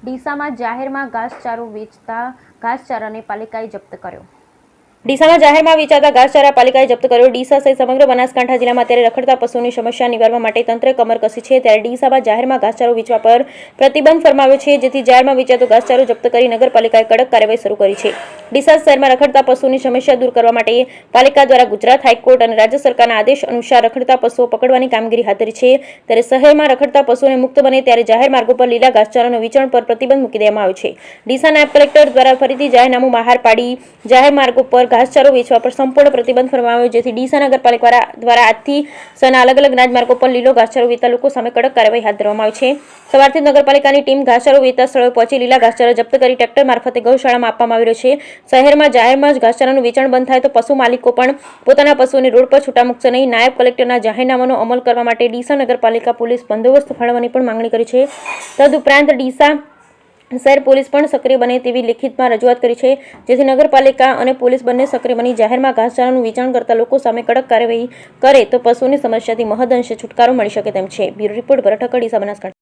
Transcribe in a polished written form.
ડીસામાં જાહેરમાં ઘાસચારો વેચતા ઘાસચારાને પાલિકાએ જપ્ત કર્યો। ડીસામાં જાહેરમાં વેચાતા ઘાસચારા પાલિકાએ જપ્ત કર્યો। ડીસા સહિત સમગ્ર બનાસકાંઠા જિલ્લામાં અત્યારે રખડતા પશુઓની સમસ્યા નિવારવા માટે તંત્રે કમર કસી છે। ત્યારે ડીસામાં જાહેરમાં ઘાસચારો વેચવા પર પ્રતિબંધ ફરમાવ્યો છે, જેથી જાહેરમાં વેચાતો ઘાસચારો જપ્ત કરી નગરપાલિકાએ કડક કાર્યવાહી શરૂ કરી છે। ડીસા શહેરમાં રખડતા પશુઓની સમસ્યા દૂર કરવા માટે પાલિકા દ્વારા ગુજરાત હાઈકોર્ટ અને રાજ્ય સરકારના આદેશ અનુસાર રખડતા પશુઓ પકડવાની કામગીરી હાથ ધરી છે। ત્યારે શહેરમાં રખડતા પશુઓને મુક્ત બને ત્યારે જાહેર માર્ગો પર લીલા ઘાસચારાના વેચાણ પર પ્રતિબંધ મૂકી દેવામાં આવ્યો છે। ડીસા નાયબ કલેક્ટર દ્વારા ફરીથી જાહેરનામું બહાર પાડી જાહેર માર્ગો પર ઘાસચારો વેચવા પર સંપૂર્ણ પ્રતિબંધ ફરમાવ્યો, જેથી ડીસા નગરપાલિકા દ્વારા આજથી શહેરના અલગ અલગ રાજમાર્ગો પર લીલો ઘાસચારો વેચતા લોકો સામે કડક કાર્યવાહી હાથ ધરવામાં આવી છે। સવારથી નગરપાલિકાની ટીમ ઘાસચારો વેચતા સ્થળોએ પહોંચી લીલા ઘાસચારો જપ્ત કરી ટ્રેક્ટર મારફતે ગૌશાળામાં આપવામાં આવી રહ્યો છે। શહેરમાં જાહેરમાં જ ઘાસચારાનું વેચાણ બંધ થાય તો પશુ માલિકો પણ પોતાના પશુઓને રોડ પર છૂટા મૂકશે નહીં। નાયબ કલેક્ટરના જાહેરનામાનો અમલ કરવા માટે ડીસા નગરપાલિકા પોલીસ બંદોબસ્ત ફાળવવાની પણ માંગણી કરી છે। તદુપરાંત ડીસા શહેર પોલીસ પણ સક્રિય બને તેવી લેખિતમાં રજૂઆત કરી છે, જેથી નગરપાલિકા અને પોલીસ બંને સક્રિય બની જાહેરમાં ઘાસચારાનું વેચાણ કરતા લોકો સામે કડક કાર્યવાહી કરે તો પશુઓની સમસ્યાથી મહદઅંશે છુટકારો મળી શકે તેમ છે। બ્યુરો રિપોર્ટ ભરત ઠક્કર, ડીસા, બનાસકાંઠા।